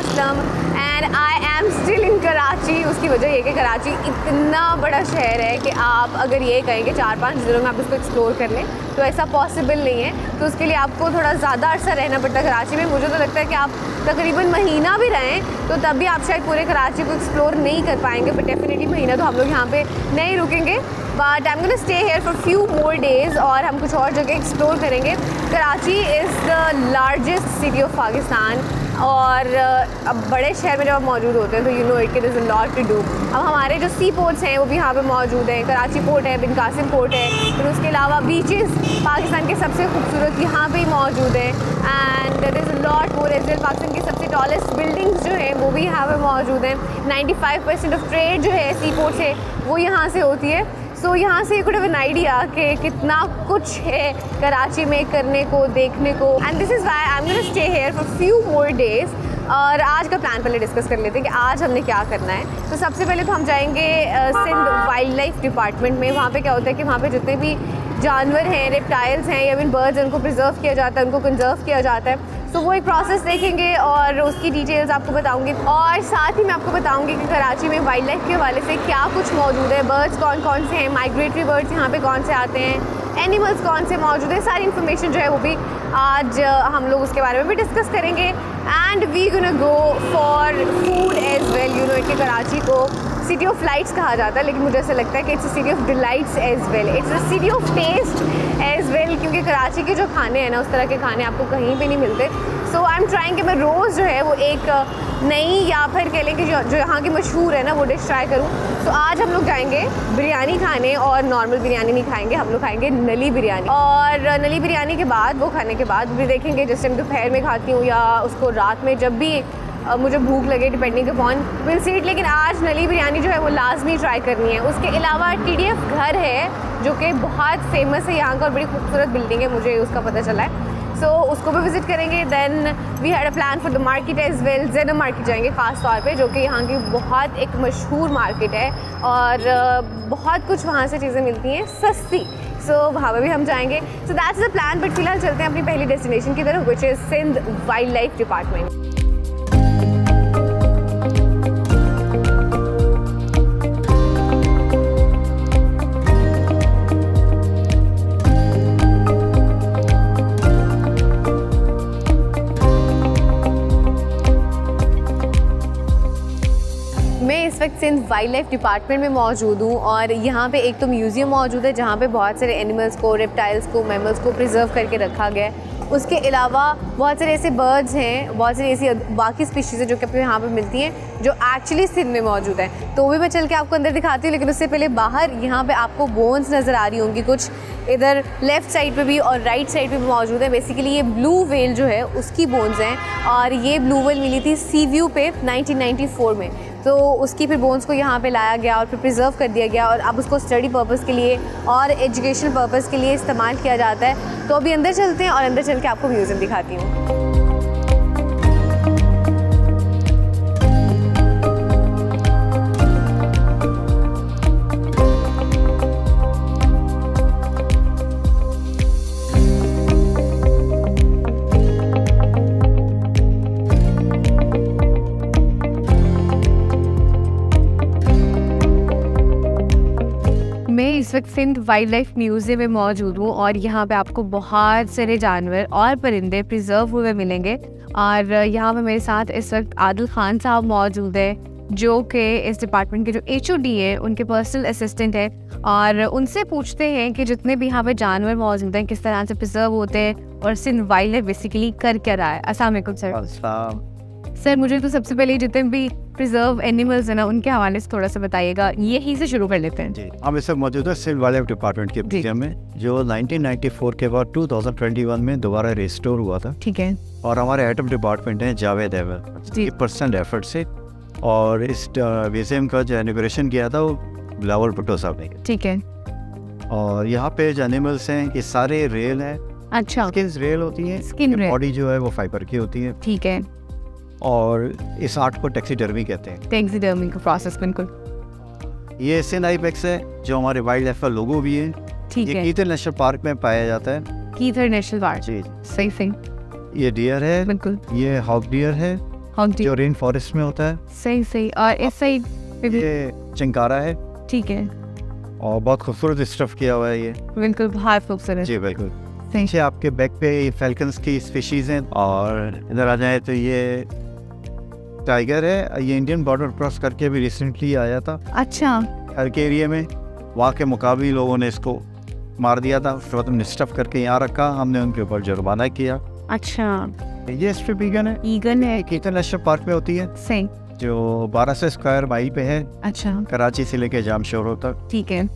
Aslam and I am still in Karachi. उसकी वजह ये कि कराची इतना बड़ा शहर है कि आप अगर ये कहें कि 4-5 दिनों में आप इसको एक्सप्लोर कर लें तो ऐसा पॉसिबल नहीं है। तो उसके लिए आपको थोड़ा ज़्यादा अर्सा रहना पड़ता है कराची में। मुझे तो लगता है कि आप तकरीबन महीना भी रहें तो तब भी आप शायद पूरे कराची को एक्सप्लोर नहीं कर पाएंगे, बट डेफिनेटली महीना तो हम लोग यहाँ पे नहीं रुकेंगे। But I am gonna stay here for few more days और हम कुछ और जगह एक्सप्लोर करेंगे। Karachi is the largest city of Pakistan और अब बड़े शहर में जब आप मौजूद होते हैं तो you know it is a lot to do. अब हमारे जो सी पोर्ट्स हैं वो भी यहाँ पे मौजूद हैं। कराची पोर्ट है, बिन कासिम पोर्ट है, फिर उसके अलावा बीचेस पाकिस्तान के सबसे खूबसूरत यहाँ पे ही मौजूद हैं and there is a lot more as well. Pakistan की सबसे टॉलेस्ट बिल्डिंग्स जो हैं वो भी यहाँ पे मौजूद हैं। 95% ऑफ ट्रेड जो है सी पोर्ट से वो यहाँ से होती है। सो यहाँ से you could have an idea कि कितना कुछ है कराची में करने को, देखने को। And this is why I am gonna stay here for few more days. और आज का प्लान पहले डिस्कस कर लेते हैं कि आज हमने क्या करना है। तो सबसे पहले तो हम जाएंगे सिंध वाइल्ड लाइफ डिपार्टमेंट में। वहाँ पे क्या होता है कि वहाँ पे जितने भी जानवर हैं, रेप्टाइल्स हैं या फिर बर्ड्स, उनको प्रिजर्व किया जाता है, उनको कंजर्व किया जाता है। तो वो एक प्रोसेस देखेंगे और उसकी डिटेल्स आपको बताऊंगी। और साथ ही मैं आपको बताऊंगी कि कराची में वाइल्ड लाइफ के हवाले से क्या कुछ मौजूद है, बर्ड्स कौन कौन से हैं, माइग्रेटरी बर्ड्स यहाँ पे कौन से आते हैं, एनिमल्स कौन से मौजूद है। सारी इन्फॉर्मेशन जो है वो भी आज हम लोग उसके बारे में भी डिस्कस करेंगे। And we gonna go for food as well. You know कि कराची को सिटी ऑफ लाइट्स कहा जाता है, लेकिन मुझे ऐसा लगता है कि it's a city of delights as well, it's a city of taste as well, क्योंकि कराची के जो खाने हैं ना उस तरह के खाने आपको कहीं पे नहीं मिलते। सो आई एम ट्राइंग कि मैं रोज़ जो है वो एक नई या फिर कह लें कि जो यहाँ की मशहूर है ना वो डिश ट्राई करूँ। तो आज हम लोग जाएंगे बिरयानी खाने और नॉर्मल बिरयानी नहीं खाएंगे, हम लोग खाएंगे नली बिरयानी। और नली बिरयानी के बाद, वो खाने के बाद भी देखेंगे जिस टाइम दोपहर में खाती हूँ या उसको रात में जब भी मुझे भूख लगे, depending upon will see it. लेकिन आज नली बिरयानी जो है वो लाजमी ट्राई करनी है। उसके अलावा TDF घर है जो कि बहुत फेमस है यहाँ का और बड़ी खूबसूरत बिल्डिंग है, मुझे उसका पता चला है। सो उसको भी विज़िट करेंगे। Then we had a plan for the market as well. Zainab market जाएंगे ख़ास तौर पे, जो कि यहाँ की बहुत एक मशहूर मार्केट है और बहुत कुछ वहाँ से चीज़ें मिलती हैं सस्ती। सो वहाँ पर भी हम जाएंगे। So that's the plan. But फिलहाल चलते हैं अपनी पहली डेस्टिनेशन की तरफ, which is Sindh wildlife department. इस वक्त सिंध वाइल्ड लाइफ डिपार्टमेंट में मौजूद हूँ और यहाँ पे एक तो म्यूज़ियम मौजूद है जहाँ पे बहुत सारे एनिमल्स को, रेप्टाइल्स को, मैमल्स को प्रिजर्व करके रखा गया है। उसके अलावा बहुत सारे ऐसे बर्ड्स हैं, बहुत सारी ऐसी बाकी स्पीशीज़ हैं जो कि यहाँ पे मिलती हैं जो एक्चुअली सिंध में मौजूद है। तो भी मैं चल के आपको अंदर दिखाती हूँ, लेकिन उससे पहले बाहर यहाँ पे आपको बोन्स नज़र आ रही होंगी कुछ, इधर लेफ़्ट साइड पे भी और राइट साइड पे भी मौजूद है। बेसिकली ये ब्लू व्हेल जो है उसकी बोन्स हैं और ये ब्लू व्हेल मिली थी सी व्यू पे 1994 में। तो उसकी फिर बोन्स को यहाँ पे लाया गया और फिर प्रिजर्व कर दिया गया और अब उसको स्टडी पर्पज़ के लिए और एजुकेशनल पर्पज़ के लिए इस्तेमाल किया जाता है। तो अभी अंदर चलते हैं और अंदर चल के आपको म्यूज़ियम दिखाती हूँ। इस वक्त सिंध वाइल्ड लाइफ म्यूज़ियम में मौजूद हूँ और यहाँ पे आपको बहुत सारे जानवर और परिंदे प्रिजर्व हुए मिलेंगे। और यहाँ पे मेरे साथ इस वक्त आदिल खान साहब मौजूद है जो कि इस डिपार्टमेंट के जो HOD है उनके पर्सनल असिस्टेंट है। और उनसे पूछते हैं कि जितने भी यहाँ पे जानवर मौजूद हैं किस तरह से प्रिजर्व होते हैं और सिंध वाइल्ड लाइफ बेसिकली कर क्या रहा है। अस्सलाम वालेकुम सर। सर मुझे तो सबसे पहले जितने भी प्रिजर्व एनिमल्स हैं ना उनके हवाले से थोड़ा सा बताइएगा, यही से शुरू कर लेते हैं। जी, हम इस वक्त मौजूद है सिंध वाइल्ड लाइफ डिपार्टमेंट के म्यूजियम में, जो 1994 के बाद 2021 में दोबारा रिस्टोर हुआ था। ठीक है। और हमारे हेड ऑफ डिपार्टमेंट हैं जावेद अहमद, पर्सनल एफर्ट से। और इस म्यूजियम का जो इनॉग्रेशन किया था वो बिलावल भुट्टो साहब ने। ठीक है। और यहाँ पे जो एनिमल्स हैं ये सारे रेल हैं। अच्छा। स्किन्स रेल होती हैं, स्किन बॉडी जो है वो फाइबर की होती है। ठीक है। और इस आर्ट को टैक्सीडर्मी कहते हैं। टैक्सीडर्मी का प्रोसेस बिल्कुल। ये सिंध आइबेक्स है जो हमारे वाइल्ड लाइफ का लोगो भी है। ठीक है। ये कीथर नेशनल पार्क में पाया जाता है। कीथर नेशनल पार्क। जी सही। ये डियर है। बिल्कुल। ये हॉक डियर है हॉन्टी जो रेन फॉरेस्ट में होता है। सही सही। और इस साइड पे भी ये चिंकारा है, ठीक है, और बहुत खूबसूरत स्टफ किया हुआ है ये। बिल्कुल बहुत खूबसूरत। जी बिल्कुल। सही। पीछे आपके बैक पे फैल्कन्स की स्पीशीज हैं, और इधर आ जाए तो ये टाइगर है। ये इंडियन बॉर्डर क्रॉस करके भी रिसेंटली आया था अच्छा, हर के एरिया में। वहाँ के मुकाबली लोगों ने इसको मार दिया था, उसके बाद हमने स्टफ करके यहाँ रखा, हमने उनके ऊपर जुर्माना किया। अच्छा ये स्ट्रिप ईगन है, ईगन है, कीटन नेशनल पार्क में होती है, सही, जो 1200 स्क्वायर माइल पे है, अच्छा कराची से लेके जामशोरो तक। ठीक है।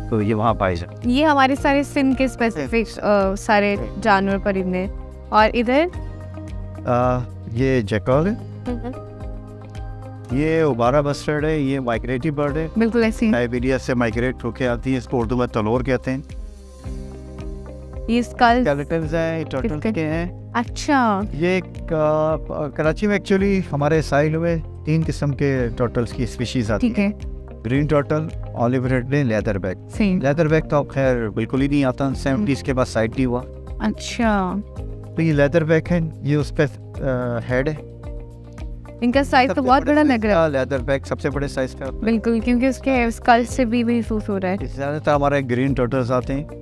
तो ये वहाँ पाई जाए। ये हमारे सारे सिंध के स्पेसिफिक सारे जानवर परिंदे। और इधर ये जैकल है, ये उबारा बस्टर्ड है, ये माइग्रेटिव बर्ड है, बिल्कुल ऐसी। साइबेरिया से माइग्रेट होके आती है, इसको उर्दू में तलोर कहते हैं। ये स्कल स्केलेटन्स हैं, टर्टल्स के हैं। अच्छा, ये कराची में एक्चुअली हमारे साइल में 3 किस्म के टर्टल्स की स्पीशीज आती ठीक है। है, green turtle, olive ridley, leather back. सही। लेदर बैक तो खैर बिल्कुल ही नहीं आता, 70s के बाद साइड नहीं हुआ। अच्छा, तो ये लेदर बैक है, ये उस पर हेड है। इनका साइज तो बहुत बड़ा लग रहा है। लेदर बैक सबसे बड़े साइज का। बिल्कुल, क्योंकि उसके स्कल से भी महसूस हो रहा है। ज़्यादातर हमारे ग्रीन टर्टल्स आते हैं।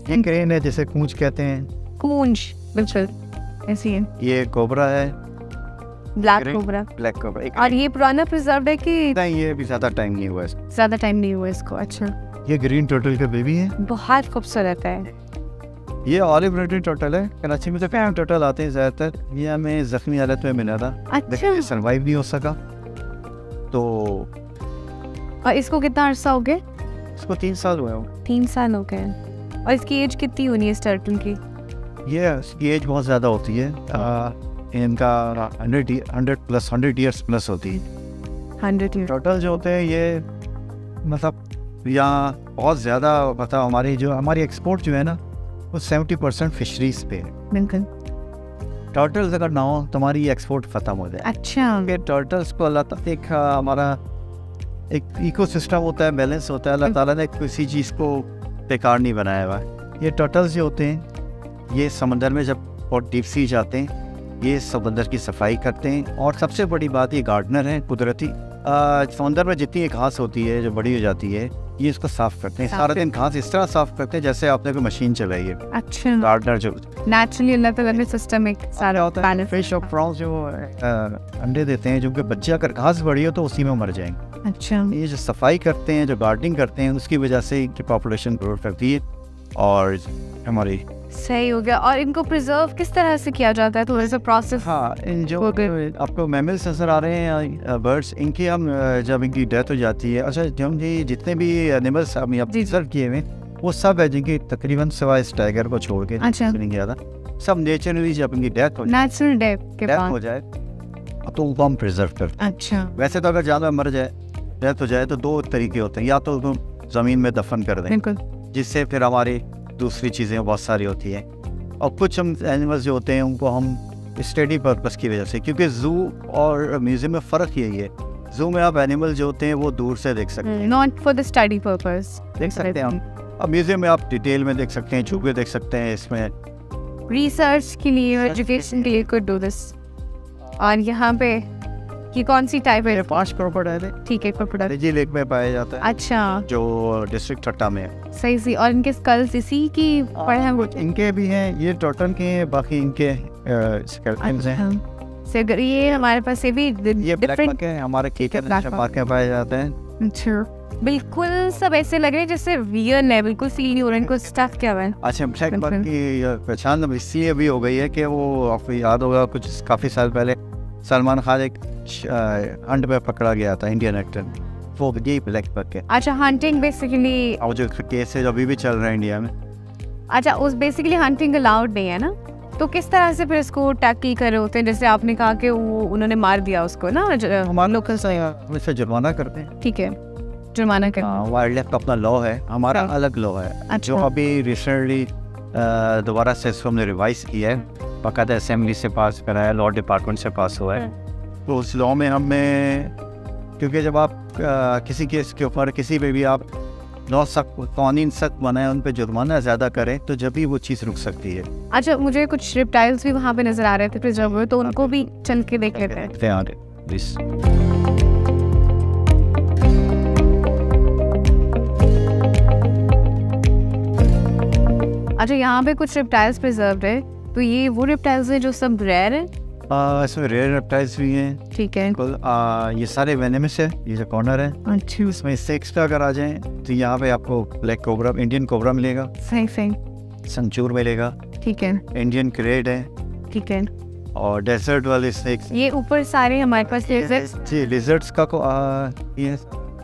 ये क्रेन है, जिसे कूंच कहते हैं। कूंज, बिल्कुल ऐसी है। ये कोबरा है, ब्लैक कोबरा। Black cobra. और ये पुराना प्रिजर्व है कि नहीं, ये भी ज़्यादा टाइम नहीं हुआ इसको। ज्यादा टाइम नहीं हुआ इसको। अच्छा, ये ग्रीन टर्टल का बेबी है। बहुत खूबसूरत है। ये ऑलिव रेड टर्टल है। कराची में तो कई टर्टल आते हैं ज़्यादातर। ये हमें जख्मी हालत में मिला था, अच्छा, लेकिन सर्वाइव नहीं हो सका। तो और इसको कितना अरसा हो गया? इसको 3 साल हुए हो। 3 साल हो गए। और इसकी एज कितनी होनी है इस टर्टल की? ये इसकी एज बहुत ज़्यादा होती है। इनका 100 ईयर्स प्लस होती है। 100 ईयर। टर्टल जो होते हैं ये मतलब यहाँ बहुत ज़्यादा, मतलब हमारी एक्सपोर्ट जो है ना, वो 70% फिशरीज पे है। बिल्कुल। टर्टल्स अगर ना हो तो हमारी एक्सपोर्ट ख़त्म हो जाए। अच्छा, क्योंकि टर्टल्स को अल्लाह ताला एक हमारा एक इकोसिस्टम होता है, बैलेंस होता है। अल्लाह ताला ने किसी चीज़ को बेकार नहीं बनाया हुआ है। ये टर्टल्स जो होते हैं, ये समंदर में जब बहुत डीप सी जाते हैं, ये समंदर की सफाई करते हैं। और सबसे बड़ी बात, ये गार्डनर हैं कुदरती। समंदर में जितनी घास होती है जो बड़ी हो जाती है, ये इसको साफ करते हैं। सारा दिन घास इस तरह साफ करते हैं जैसे आपने कोई मशीन चलाई है। अच्छा, गार्डनर जो नेचुरली अल्लाह ताला ने सिस्टम एक सारा होता है, फिश और प्रॉन्स जो अंडे देते हैं, जो उनके बच्चे अगर घास बड़ी हो तो उसी में मर जाएंगे। अच्छा, ये जो सफाई करते हैं, जो गार्डनिंग करते हैं, उसकी वजह से इनकी पॉपुलेशन ग्रो करती है। और हमारी सही हो गया। और इनको प्रिजर्व किस तरह से किया जाता है? थोड़ा सा प्रोसेस। हाँ, इन जो आपको मैमल्स नजर आ रहे हैं, बर्ड्स, इनकी हम जब इनकी डेथ हो जाती है, अच्छा हम ये जितने भी एनिमल्स हम ऑब्जर्व किए हुए, वो सब है जिनकी तकरीबन सिवाय इस टाइगर को छोड़ के अच्छा नहीं गया था, सब नेचुरली जब इनकी डेथ हो नेचुरल डेथ के डेथ बाद हो जाए तो उनको हम प्रिजर्व करते हैं। अच्छा, वैसे तो अगर जानवर मर जाए, डेथ हो जाए, तो 2 तरीके होते हैं। या तो उनको ज़मीन में दफन कर दें, बिल्कुल, जिससे फिर हमारी दूसरी चीज़ें बहुत सारी होती हैं। और कुछ हम एनिमल्स जो होते हैं उनको हम स्टडी पर्पस की वजह से, क्योंकि ज़ू और म्यूज़ियम में फ़र्क यही है, ज़ू में आप एनिमल जो होते हैं वो दूर से देख सकते हैं, not for the study purpose, देख सकते हैं हम। अब म्यूज़ियम में आप डिटेल में देख सकते हैं, चूहे देख सकते हैं, इसमें रिसर्च के लिए, एजुकेशन के लिए कुड डू दिस। और यहाँ पे कि कौन सी टाइप है? 5 क्रोकोडाइल है, ठीक है, क्रोकोडाइल। रिजी लेक में पाया जाता है, अच्छा, जो डिस्ट्रिक्ट ठट्टा में है। सही सी। और इनके स्कल्स इसी की पड़े हैं? कुछ इनके भी हैं, ये टर्टल के हैं, बाकी इनके स्केलेटन्स हैं। से अगर ये हमारे पास ये भी ये ब्लैक डिफरेंट बक है, हमारे कीटन नेशनल पार्क में पाए जाते हैं। अच्छा, बिल्कुल सब ऐसे लग रहे हैं जैसे रियल है, बिल्कुल फील नहीं हो रहा है इनको स्टफ क्या हुआ है। अच्छा, ब्लैक बक की पहचान अब इसलिए भी हो गई है कि वो आपको याद होगा कुछ काफ़ी साल पहले सलमान खान एक हंट में पकड़ा गया था, इंडियन एक्टर, वो यही ब्लैक बक है। अच्छा, हंटिंग बेसिकली, और जो केस है जो अभी भी चल रहा है इंडिया में। अच्छा, उस बेसिकली हंटिंग अलाउड नहीं है ना, तो किस तरह से फिर इसको टैकल कर रहे होते हैं? जैसे आपने कहा कि वो उन्होंने मार दिया उसको ना, हमारे लोकल से इसे जुर्माना करते हैं। ठीक है, जुर्माना कर। वाइल्ड लाइफ का अपना लॉ है, हमारा अलग लॉ है। अच्छा। जो अभी रिसेंटली दोबारा से इसको हमने रिवाइज किया है, बाकायदा असेंबली से पास कराया, लॉ डिपार्टमेंट से पास हुआ है। तो उस लॉ में हमें, क्योंकि जब आप किसी केस के ऊपर किसी पे भी आप लॉ सख्त कानून सख्त बनाए, उन पे जुर्माना ज़्यादा करें तो जब भी वो चीज़ रुक सकती है। अच्छा, मुझे कुछ रिप्टाइल्स भी वहाँ पे नजर आ रहे थे प्रिजर्व हुए, तो उनको भी चल के देख लेते हैं। अच्छा, यहाँ पे कुछ रिप्टाइल्स प्रिजर्व्ड है, तो ये वो रिप्टाइल्स हैं जो सब रेयर है? इसमें रेयर रेप्टाइल्स भी हैं। ठीक है। ये सारे वेनेमस है, ये जो कॉर्नर है। अच्छा। इसमें इससे एक्स्ट्रा अगर आ जाएं तो यहाँ पे आपको ब्लैक कोबरा, इंडियन कोबरा मिलेगा। सही सही। संचूर मिलेगा। ठीक है। इंडियन क्रेड है। ठीक है। और डेजर्ट वाले स्नेक्स। ये ऊपर सारे हमारे पास लिजर्ड्स। जी, लिजर्ड्स का ये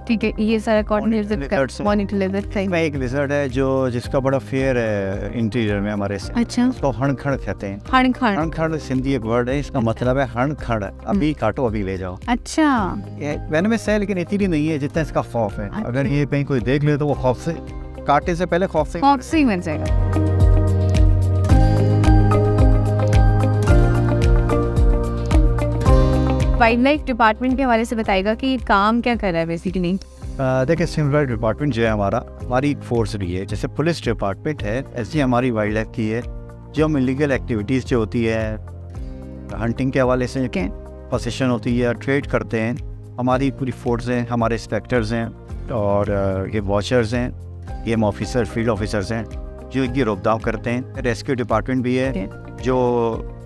ठीक है, ये सारा कॉटन लिजर्ड का मॉनिटर लिजर्ड सही। में एक लिजर्ड है जो जिसका बड़ा फेयर है इंटीरियर में हमारे से। अच्छा। उसको हणखड़ कहते हैं। हणखड़ सिंधी एक वर्ड है, इसका मतलब है हणखड़, अभी काटो अभी ले जाओ। अच्छा। ये वेनमस है लेकिन इतनी नहीं है जितना इसका खौफ है। अच्छा। अगर ये कहीं कोई देख ले तो वो खौफ से, काटे से पहले खौफ से ही मर जाएगा। वाइल्ड लाइफ डिपार्टमेंट के हवाले से बताएगा कि काम क्या कर रहा है बेसिकली। देखिए, सिविल लाइफ डिपार्टमेंट जो है हमारी एक फोर्स रही है। जैसे पुलिस डिपार्टमेंट है, ऐसी हमारी वाइल्ड लाइफ की है। जो हम इलीगल एक्टिविटीज़ जो होती है, हंटिंग के हवाले से पोजीशन होती है, ट्रेड करते हैं, हमारी पूरी फोर्स है, हमारे इंस्पेक्टर्स हैं और ये वॉचर्स हैं, गेम ऑफिसर, फील्ड ऑफिसर्स हैं जो इनकी रोकथाम करते हैं। रेस्क्यू डिपार्टमेंट भी है जो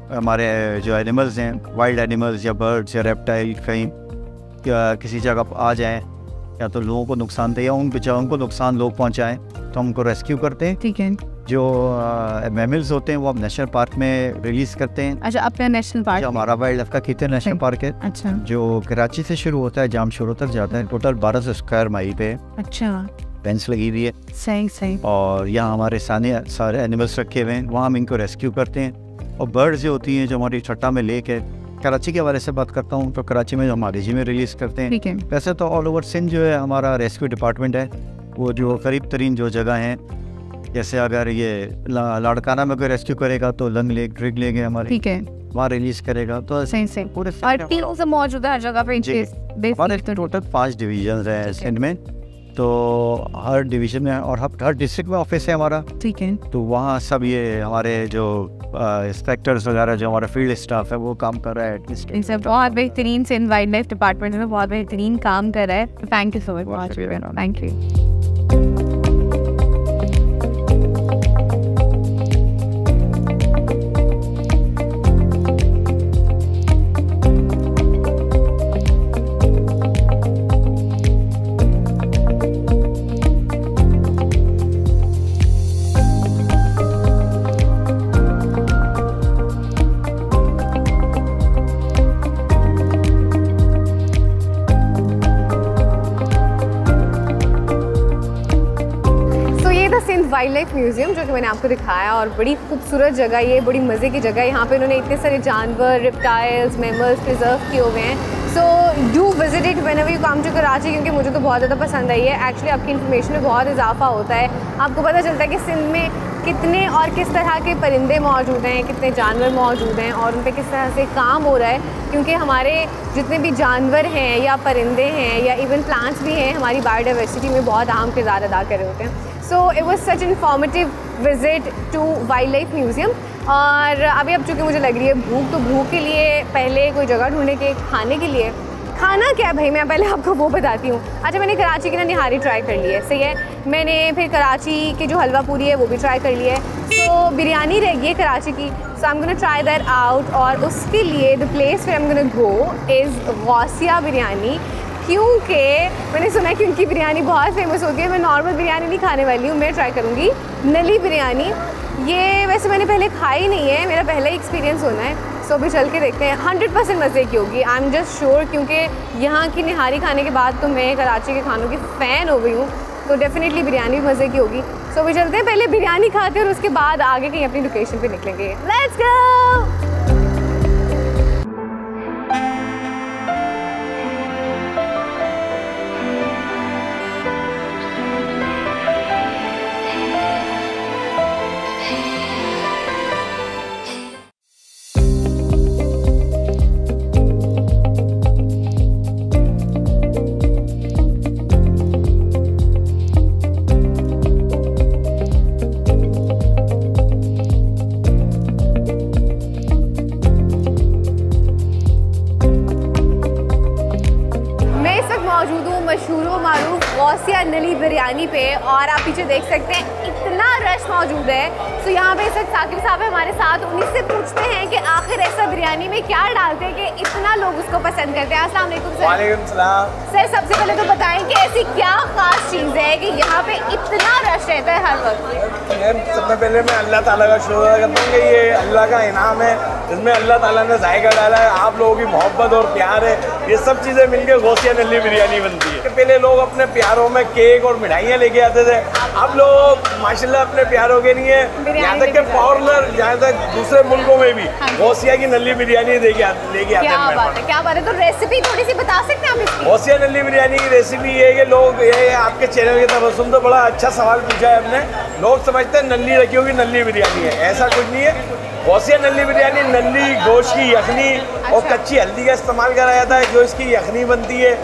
हमारे जो एनिमल्स हैं, वाइल्ड एनिमल्स या बर्ड्स या रेप्टाइल कहीं किसी जगह आ जाएं या तो लोगों को नुकसान दे या उन बेचारों को नुकसान लोग पहुंचाएं तो हम उनको रेस्क्यू करते हैं। ठीक है। जो मैमल्स होते हैं वो हम नेशनल पार्क में रिलीज करते हैं। अच्छा, अपना नेशनल पार्क जो हमारा वाइल्ड लाइफ का कीते नेशनल पार्क है। अच्छा। जो कराची से शुरू होता है, जामशोर तक जाता है, टोटल 1200 स्क्वायर माइल पे। अच्छा। फेंस लगी हुई है। सही सही। और यहाँ हमारे सारे एनिमल्स रखे हुए हैं, वहाँ हम इनको रेस्क्यू करते हैं। और बर्ड्स जो होती हैं जो हमारी छट्टा में लेक है, कराची के हवाले से बात करता हूँ तो कराची में जो हमारे जी में रिलीज़ करते हैं। ठीक है। वैसे तो ऑल ओवर सिंध जो है हमारा रेस्क्यू डिपार्टमेंट है, वो जो करीब तरीन जो जगह हैं, जैसे अगर ये लाड़काना में कोई रेस्क्यू करेगा तो लंग लेक, ड्रिग लेक है हमारी, ठीक है, वहाँ रिलीज करेगा। तो सही सही पूरे मौजूद है हर जगह पे। हमारे टोटल 5 डिवीजन है सिंध में, तो हर डिवीजन में और हर डिस्ट्रिक्ट में ऑफिस है हमारा। ठीक है। तो वहाँ सब ये हमारे जो इंस्पेक्टर्स वगैरह जो हमारा फील्ड स्टाफ है वो काम कर रहा है। इन सब बहुत बेहतरीन से वाइल्ड लाइफ डिपार्टमेंट में बहुत बेहतरीन काम कर रहा है। Thank you so much. Thank you. Wild life museum जो कि मैंने आपको दिखाया, और बड़ी खूबसूरत जगह, ये बड़ी मज़े की जगह। यहाँ पे उन्होंने इतने सारे जानवर, रिप्टाइल्स, मैमल्स प्रिजर्व किए हुए हैं। So do visit it whenever you come to Karachi, क्योंकि मुझे तो बहुत ज़्यादा पसंद आई है। एक्चुअली आपकी इन्फॉर्मेशन में बहुत इजाफा होता है, आपको पता चलता है कि सिंध में कितने और किस तरह के परिंदे मौजूद हैं, कितने जानवर मौजूद हैं और उन पर किस तरह से काम हो रहा है। क्योंकि हमारे जितने भी जानवर हैं या परिंदे हैं या इवन प्लांट्स भी हैं, हमारी बायोडाइवर्सिटी में बहुत अहम किरदार अदा कर रहे होते हैं। So it was such informative visit to wildlife museum. और अभी अब चूँकि मुझे लग रही है भूख, तो भूख के लिए पहले कोई जगह ढूंढने के खाने के लिए। खाना क्या है भाई, मैं पहले आपको वो बताती हूँ। अच्छा, मैंने कराची की ना निहारी ट्राई कर ली है, सही है। मैंने फिर कराची की जो हलवा पूरी है वो भी ट्राई कर लिया है। तो बिरयानी रह गई है कराची की, so I am gonna try that out. और उसके लिए the place where I am gonna go is Ghausia biryani, क्योंकि मैंने सुना है कि उनकी बिरयानी बहुत फेमस होती है। मैं नॉर्मल बिरयानी नहीं खाने वाली हूँ, मैं ट्राई करूँगी नली बिरयानी। ये वैसे मैंने पहले खाई नहीं है, मेरा पहला ही एक्सपीरियंस होना है। सो अभी चल के देखते हैं। 100% मज़े की होगी, आई एम जस्ट श्योर, क्योंकि यहाँ की निहारी खाने के बाद तो मैं कराची के खानों की फ़ैन हो गई हूँ, तो डेफिनेटली बिरयानी भी मज़े की होगी। सो अभी चलते हैं, पहले बिरयानी खाते हैं और उसके बाद आगे कहीं अपनी लोकेशन पे निकलेंगे। Let's go. मौजूद हूँ मशहूर व मारूफ गौसिया नली बिरयानी पे, और आप पीछे देख सकते हैं इतना रश मौजूद है। तो यहाँ पे इस वक्त साकिब साहब है हमारे साथ, उन्हीं से पूछते हैं कि आखिर ऐसा बिरयानी में क्या डालते हैं कि इतना लोग उसको पसंद करते हैं। अस्सलाम वालेकुम सर। वालेकुम सलाम। सर सबसे पहले तो बताएं कि ऐसी क्या खास चीज़ है कि यहाँ पे इतना रश रहता है हर वक्त? सबसे पहले मैं अल्लाह ताला का शुक्र अदा करता हूँ कि ये अल्लाह का इनाम है, इसमें अल्लाह ताला ने जायका डाला है, आप लोगों की मोहब्बत और प्यार है, ये सब चीज़ें मिलकर गौसिया नली बिरयानी बनती है। पहले लोग अपने प्यारों में केक और मिठाइयाँ लेके आते थे, अब लोग माशाल्लाह अपने प्यारों के लिए यहाँ तक के फॉरनर, यहाँ तक दूसरे मुल्कों में भी गौसिया की नली बिरयानी लेके आते हैं। क्या बात है, तो रेसिपी थोड़ी सी बता सकते हैं आप इसकी? गौसिया नली बिरयानी की रेसिपी ये है कि लोग ये आपके चैनल की तरफ सुन, तो बड़ा अच्छा सवाल पूछा है हमने। लोग समझते हैं नली रखी होगी नली बिरयानी है, ऐसा कुछ नहीं है। गौसिया नली बिरयानी नली गोश्त की यखनी और कच्ची हल्दी का इस्तेमाल करा जाता है, जो इसकी यखनी बनती है,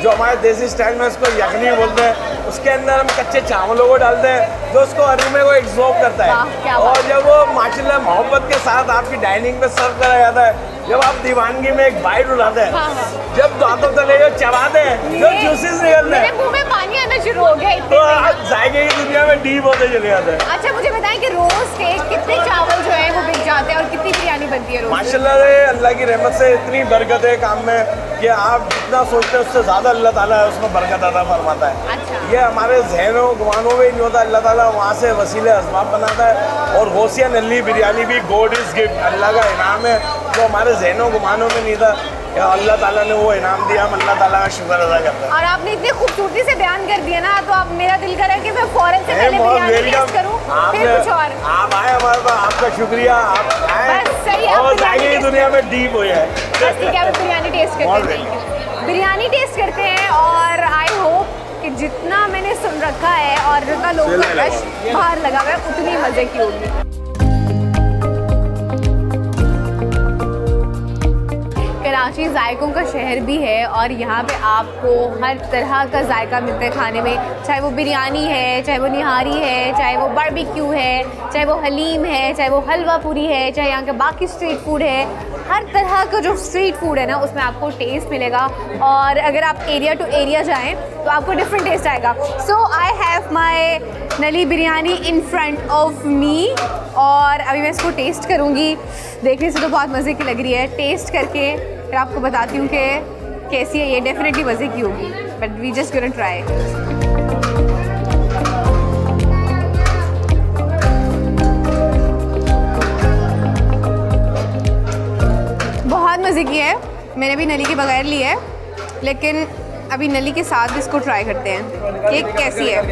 जो हमारे देसी स्टाइल में इसको यखनी बोलते हैं। उसके अंदर हम कच्चे चावलों को डालते हैं, जो उसको अरीमे को एब्जॉर्ब करता है, और जब वो माशाल्लाह मोहब्बत के साथ आपकी डाइनिंग में सर्व करा जाता है, जब आप दीवानगी में एक बाइट उठाते हैं, जब दांतों तले जो चबाते हैं, जो जूसेस निकलते हैं, मुंह में पानी आना शुरू हो गया, तो आप जायके की दुनिया में डीप होते चले जाते हैं। अच्छा मुझे बताएं कि रोज के कितने चावल जो है वो बिक जाते हैं और कितनी बिरयानी बनती है रोज? माशाल्लाह से अल्लाह की रहमत से इतनी बरकत है काम में कि आप जितना सोचते हैं उससे ज़्यादा अल्लाह ताला उसमें बरकत अता फरमाता है। अच्छा। ये हमारे जहनों गुमानों में ही नहीं होता, अल्लाह ताला वहाँ से वसीले असबाब बनाता है। और गौसिया नली बिरयानी भी गॉड इज़ गिफ्ट, अल्लाह का इनाम है, जो हमारे जहनों गुमानों में नहीं था, या अल्लाह ताला ने वो इनाम दिया, हम अल्लाह ताला का शुक्र अदा करते हैं। और आपने इतनी खूबसूरती से बयान कर दिया ना, तो अब मेरा दिल करे कि मैं फौरन से पहले बिरयानी टेस्ट करूं, फिर कुछ और। आप आए हमारे पास, आपका शुक्रिया, आप आए और जाएंगे की दुनिया में डीप हो जाए। बस ठीक है, बिरयानी टेस्ट करते हैं, बिरयानी टेस्ट करते हैं। और आई होप कि जितना मैंने सुन रखा है और जितना लोगों का रश बाहर लगा हुआ है उतनी मजे की होगी। कराची जायकों का शहर भी है, और यहाँ पे आपको हर तरह का जायका मिलता है खाने में, चाहे वो बिरयानी है, चाहे वो निहारी है, चाहे वो बारबेक्यू है, चाहे वो हलीम है, चाहे वो हलवा पूरी है, चाहे यहाँ के बाकी स्ट्रीट फूड है। हर तरह का जो स्ट्रीट फूड है ना उसमें आपको टेस्ट मिलेगा, और अगर आप एरिया टू एरिया जाएँ तो आपको डिफरेंट टेस्ट आएगा। सो आई हैव माई नली biryani in front of me, और अभी मैं इसको टेस्ट करूँगी। देखने से तो बहुत मज़े की लग रही है, टेस्ट करके फिर आपको बताती हूँ कि कैसी है। ये डेफिनेटली मज़े की होगी, but we just gonna try. बहुत मज़े की है, मैंने भी नली के बगैर ली है, लेकिन अभी नली के साथ इसको ट्राई करते हैं कि कैसी है।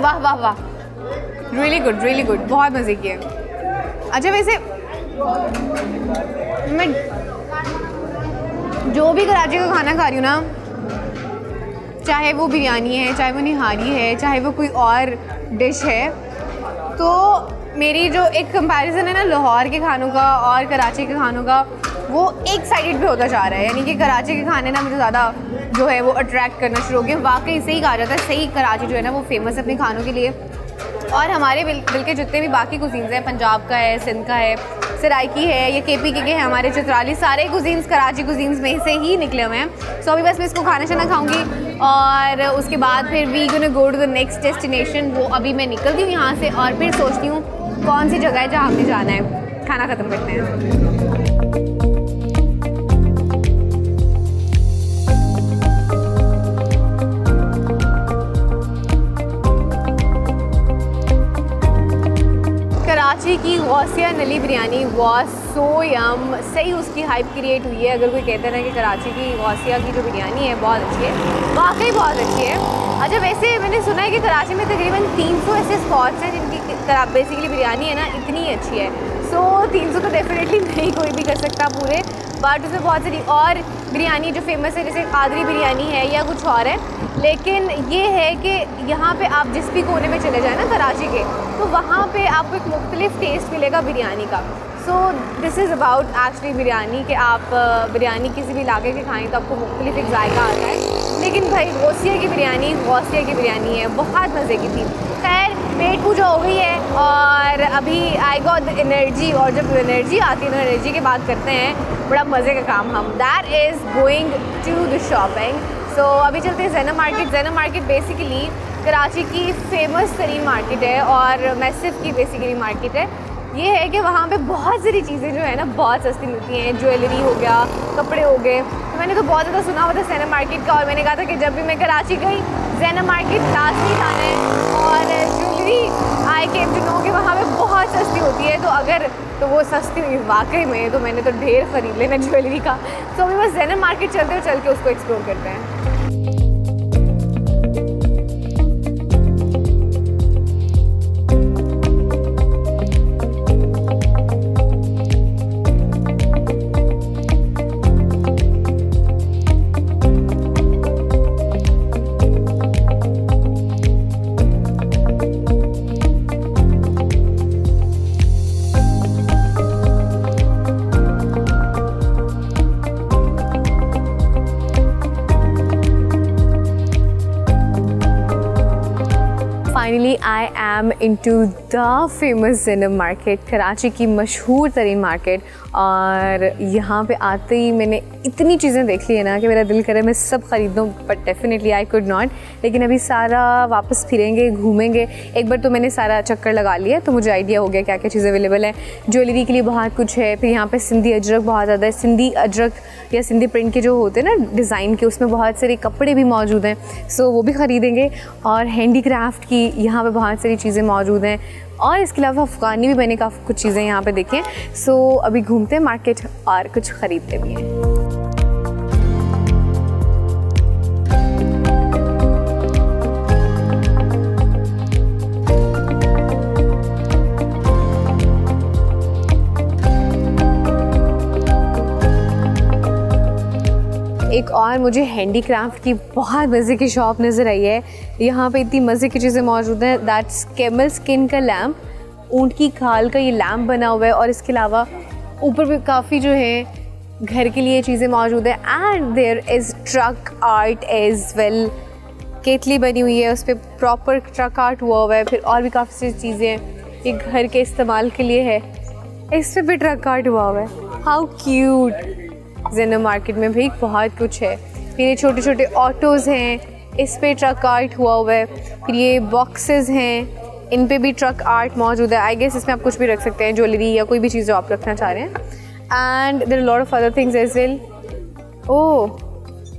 वाह वाह वाह, रियली गुड, बहुत मज़े की है। अच्छा वैसे मैं जो भी कराची का खाना खा रही हूँ ना, चाहे वो बिरयानी है, चाहे वो निहारी है, चाहे वो कोई और डिश है, तो मेरी जो एक कंपैरिजन है ना लाहौर के खानों का और कराची के खानों का, वो एक साइडेड पे होता जा रहा है। यानी कि कराची के खाने ना मुझे ज़्यादा जो है वो अट्रैक्ट करना शुरू हो गए। वाकई सही कहा जाता है, सही कराची जो है ना वो फेमस है अपने खानों के लिए, और हमारे बल्कि जितने भी बाकी कुजीन्स हैं, पंजाब का है, सिंध का है, सराइकी है, ये KP के हैं, हमारे चित्राली, सारे कुजीन्स कराची कुजीन्स में से ही निकले हुए हैं। सो अभी बस मैं इसको खाना शाना खाऊंगी, और उसके बाद फिर we gonna go to the next destination. वो अभी मैं निकलती हूँ यहाँ से, और फिर सोचती हूँ कौन सी जगह है जहाँ हमें जाना है। खाना ख़त्म करते हैं। कराची की गौसिया नली बिरयानी वॉज सो यम, सही उसकी हाइप क्रिएट हुई है। अगर कोई कहते हैं ना कि कराची की गौसिया की जो बिरयानी है बहुत अच्छी है, वाकई बहुत अच्छी है। अच्छा वैसे मैंने सुना है कि कराची में तकरीबन 300 ऐसे स्पॉट्स हैं जिनकी बेसिकली बिरयानी है ना इतनी अच्छी है। सो 300 तो डेफिनेटली नहीं कोई भी कर सकता पूरे, बट उसमें बहुत सारी और बिरयानी जो फेमस है, जैसे कादरी बिरयानी है या कुछ और है। लेकिन ये है कि यहाँ पे आप जिस भी कोने में चले जाए ना कराची के, तो वहाँ पे आपको एक मुख्तलिफ टेस्ट मिलेगा बिरयानी का। सो this is about actually biryani, कि आप बिरयानी किसी भी इलाके के खाएँ तो आपको मुख्तलिफ एक जायका आता है। लेकिन भाई गौसिया की बिरयानी है, बहुत मज़े की थी। खैर मैं पेट पूजा हो गई है और अभी आई गॉट द एनर्जी, और जब एनर्जी आती है ना, एनर्जी की बात करते हैं, बड़ा मज़े का काम हम, that is going to the shopping. So अभी चलते हैं Zainab market. Zainab market basically Karachi की फेमस तरीन मार्केट है और मैसिव की बेसिकली मार्केट है। ये है कि वहाँ पे बहुत सारी चीज़ें जो है ना बहुत सस्ती मिलती हैं, ज्वेलरी हो गया, कपड़े हो गए। तो मैंने तो बहुत ज़्यादा सुना हुआ था ज़ैनब मार्केट का, और मैंने कहा था कि जब भी मैं कराची गई ज़ैनब मार्केट लाजमी जाना है। और jewellery I came to know कि वहाँ पे बहुत सस्ती होती है, तो अगर तो वो सस्ती हुई वाकई में, तो मैंने तो ढेर ख़रीद लेना ज्वेलरी का। तो अभी बस ज़ैनब मार्केट चलते हुए चल के उसको एक्सप्लोर करते हैं। Finally I am into the famous Zainab market, Karachi की मशहूर तरीन मार्केट। और यहाँ पे आते ही मैंने इतनी चीज़ें देख ली है ना कि मेरा दिल करे मैं सब ख़रीद दूँ, but definitely I could not. लेकिन अभी सारा वापस फिरेंगे, घूमेंगे। एक बार तो मैंने सारा चक्कर लगा लिया, तो मुझे आइडिया हो गया क्या क्या चीज़ें अवेलेबल हैं। ज्वेलरी के लिए बहुत कुछ है, फिर यहाँ पे सिंधी अजरक बहुत ज़्यादा है। सिंधी अजरक या सिंधी प्रिंट के जो होते हैं ना डिज़ाइन के, उसमें बहुत सारे कपड़े भी मौजूद हैं, सो वो भी ख़रीदेंगे। और हैंडीक्राफ्ट की यहाँ पे बहुत सारी चीज़ें मौजूद हैं, और इसके अलावा अफ़गानी भी मैंने काफ़ी कुछ चीज़ें यहाँ पे देखी हैं। सो अभी घूमते हैं मार्केट और कुछ ख़रीदते भी हैं। एक और मुझे हैंडीक्राफ्ट की बहुत मज़े की शॉप नज़र आई है। यहाँ पे इतनी मज़े की चीज़ें मौजूद हैं। दैट्स कैमल स्किन का लैम्प, ऊँट की खाल का ये लैम्प बना हुआ है। और इसके अलावा ऊपर भी काफ़ी जो है घर के लिए चीज़ें मौजूद है। And there is truck art as well, केतली बनी हुई है, उस पर प्रॉपर ट्रक आर्ट हुआ है। फिर और भी काफ़ी सारी चीज़ें हैं, ये घर के इस्तेमाल के लिए है, इस पर भी ट्रक आर्ट हुआ है। How cute. ज़ैनब मार्केट में भी बहुत कुछ है। फिर ये छोटे छोटे ऑटोज़ हैं, इस पे ट्रक आर्ट हुआ है। फिर ये बॉक्सेस हैं, इन पे भी ट्रक आर्ट मौजूद है। आई गेस इसमें आप कुछ भी रख सकते हैं, ज्वेलरी या कोई भी चीज़ जो आप रखना चाह रहे हैं। And there are lot of other things as well. Oh,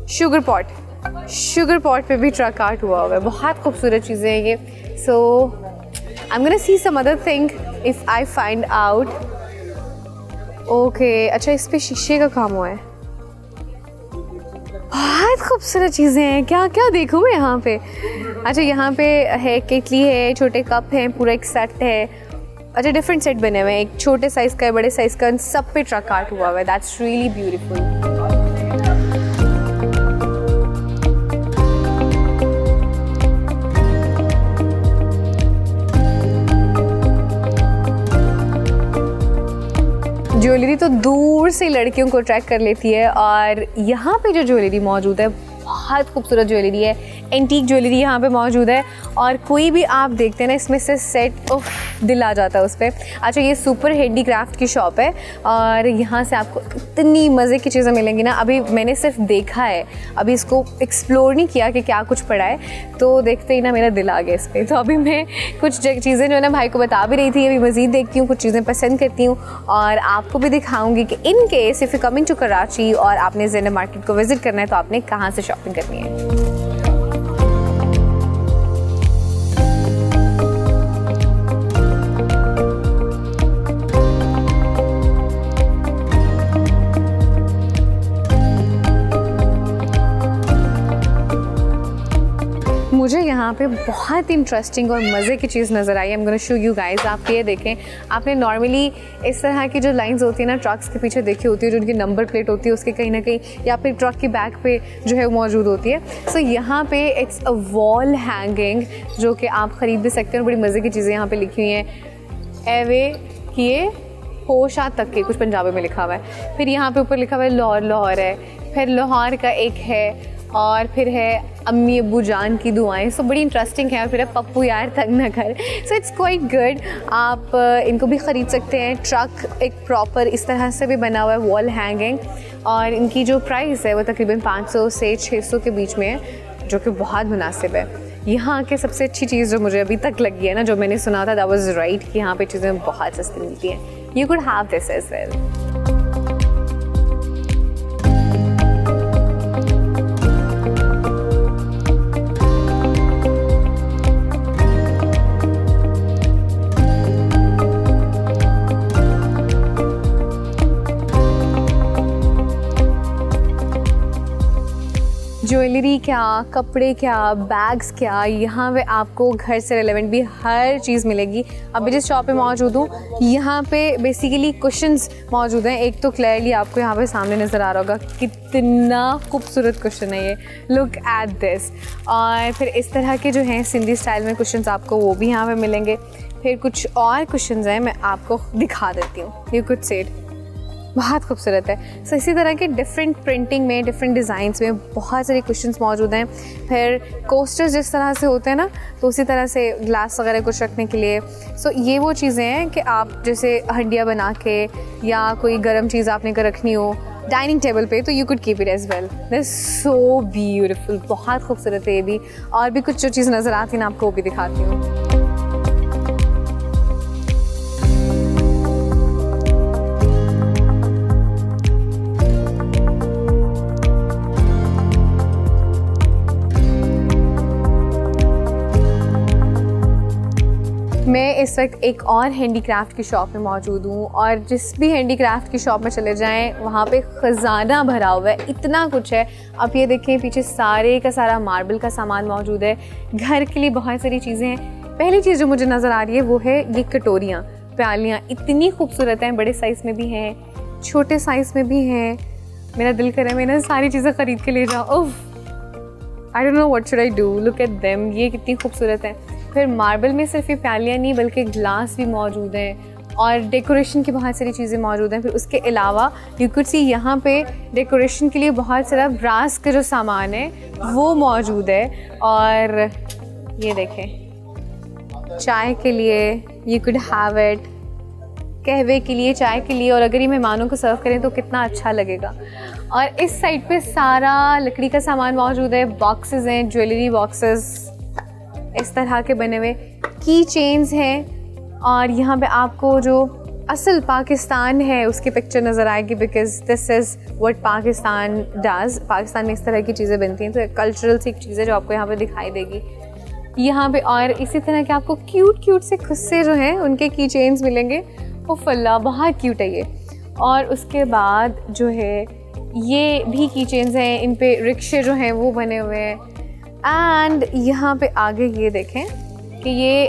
sugar pot पे भी ट्रक आर्ट हुआ है। बहुत खूबसूरत चीज़ें हैं ये। So I am gonna see some other thing if I find out. Okay, अच्छा इस पे शीशे का काम हुआ है। बहुत खूबसूरत चीज़ें हैं। क्या क्या देखूँ मैं यहाँ पे। अच्छा यहाँ पे है केतली है, छोटे कप हैं, पूरा एक सेट है। अच्छा डिफरेंट सेट बने हुए हैं, एक छोटे साइज़ का है, बड़े साइज़ का, सब पे ट्रक आर्ट हुआ है। That's really beautiful. ज्वेलरी तो दूर से लड़कियों को अट्रैक्ट कर लेती है, और यहाँ पे जो ज्वेलरी मौजूद है बहुत खूबसूरत ज्वेलरी है। एंटीक ज्वेलरी यहाँ पे मौजूद है, और कोई भी आप देखते हैं ना इसमें से सेट ऑफ दिल आ जाता है उस पर। अच्छा ये सुपर हैंडीक्राफ्ट की शॉप है, और यहाँ से आपको इतनी मज़े की चीज़ें मिलेंगी ना। अभी मैंने सिर्फ देखा है, अभी इसको एक्सप्लोर नहीं किया कि क्या कुछ पड़ा है, तो देखते ही ना मेरा दिल आ गया इस पर। तो अभी मैं कुछ चीज़ें जो है ना भाई को बता भी रही थी, अभी मज़ीद देखती हूँ, कुछ चीज़ें पसंद करती हूँ और आपको भी दिखाऊँगी कि in case if you coming to Karachi और आपने ज़ैनब मार्केट को विज़िट करना है तो आपने कहाँ से शॉपिंग करनी है। मुझे यहाँ पे बहुत इंटरेस्टिंग और मज़े की चीज़ नज़र आई। I am gonna show you guys. आप ये देखें, आपने नॉर्मली इस तरह की जो लाइंस होती है ना ट्रक्स के पीछे देखी होती है, जो उनकी नंबर प्लेट होती है उसके कहीं ना कहीं, या फिर ट्रक की बैक पे जो है वो मौजूद होती है। सो यहाँ पे इट्स अ वॉल हैंगिंग जो कि आप ख़रीद भी सकते हैं, और बड़ी मज़े की चीज़ें यहाँ पर लिखी हुई हैं। एवे किए होशा तक के, कुछ पंजाबी में लिखा हुआ है। फिर यहाँ पे ऊपर लिखा हुआ है लाहौर है, फिर लाहौर का एक है, और फिर है अम्मी अब्बू जान की दुआएं, सो बड़ी इंटरेस्टिंग है। और फिर है पप्पू यार तंग न कर, सो इट्स क्वाइट गुड। आप इनको भी ख़रीद सकते हैं। ट्रक एक प्रॉपर इस तरह से भी बना हुआ है, वॉल हैंगिंग, और इनकी जो प्राइस है वो तकरीबन 500 से 600 के बीच में है, जो कि बहुत मुनासिब है। यहाँ के सबसे अच्छी चीज़ जो मुझे अभी तक लगी है ना, जो मैंने सुना था, दैट वाज राइट, कि यहाँ पे चीज़ें बहुत सस्ती मिलती हैं। You could have this as well. Jewellery क्या, कपड़े क्या, बैग्स क्या, यहाँ पे आपको घर से रिलेवेंट भी हर चीज़ मिलेगी। अभी जिस शॉप पे मौजूद हूँ, यहाँ पे बेसिकली कुशन्स मौजूद हैं। एक तो क्लियरली आपको यहाँ पे सामने नज़र आ रहा होगा, कितना खूबसूरत कुशन है ये, लुक एट दिस। और फिर इस तरह के जो हैं सिंधी स्टाइल में कुशन्स आपको वो भी यहाँ पे मिलेंगे। फिर कुछ और कुशन्स हैं, मैं आपको दिखा देती हूँ। यू कुड सी इट, बहुत खूबसूरत है। सो इसी तरह के डिफरेंट प्रिंटिंग में, डिफरेंट डिज़ाइंस में बहुत सारे कुशन्स मौजूद हैं। फिर कोस्टर्स जिस तरह से होते हैं ना, तो उसी तरह से ग्लास वगैरह कुछ रखने के लिए। सो ये वो चीज़ें हैं कि आप जैसे हंडिया बना के या कोई गर्म चीज़ आपने कर रखनी हो डाइनिंग टेबल पे, तो you could keep it as well. This so beautiful, बहुत खूबसूरत है ये भी। और भी कुछ जो चीज़ नज़र आती है ना, आपको वो भी दिखाती हूँ। मैं इस वक्त एक और हैंडीक्राफ्ट की शॉप में मौजूद हूँ, और जिस भी हैंडीक्राफ्ट की शॉप में चले जाएं वहाँ पे ख़जाना भरा हुआ है, इतना कुछ है। आप ये देखें, पीछे सारे का सारा मार्बल का सामान मौजूद है। घर के लिए बहुत सारी चीज़ें हैं। पहली चीज़ जो मुझे नज़र आ रही है वो है ये कटोरियाँ, प्यालियाँ, इतनी खूबसूरत हैं। बड़े साइज़ में भी हैं, छोटे साइज़ में भी हैं। मेरा दिल करे मैं ना सारी चीज़ें ख़रीद के ले जाऊँ। उफ, I don't know what should I do, look at them, ये कितनी खूबसूरत है। फिर मार्बल में सिर्फ ये प्यालियाँ नहीं बल्कि ग्लास भी मौजूद हैं, और डेकोरेशन की बहुत सारी चीज़ें मौजूद हैं। फिर उसके अलावा यू कुड सी यहाँ पे डेकोरेशन के लिए बहुत सारा ब्रास का जो सामान है वो मौजूद है। और ये देखें, चाय के लिए यू कुड हैव इट, कहवे के लिए, चाय के लिए, और अगर ये मेहमानों को सर्व करें तो कितना अच्छा लगेगा। और इस साइड पे सारा लकड़ी का सामान मौजूद है। बॉक्सेस हैं, ज्वेलरी बॉक्सेस इस तरह के बने हुए, की चेन्स हैं। और यहाँ पे आपको जो असल पाकिस्तान है उसकी पिक्चर नज़र आएगी, because this is what Pakistan does. Pakistan में इस तरह की चीज़ें बनती हैं, तो कल्चरल सी चीज़ है जो आपको यहाँ पे दिखाई देगी यहाँ पे। और इसी तरह के आपको क्यूट क्यूट से खुस्से जो हैं उनके की चेन्स मिलेंगे। वो फल्ला बहुत क्यूट है ये। और उसके बाद जो है ये भी की चेन्स हैं, इन पे रिक्शे जो हैं वो बने हुए हैं। एंड यहाँ पे आगे ये देखें कि ये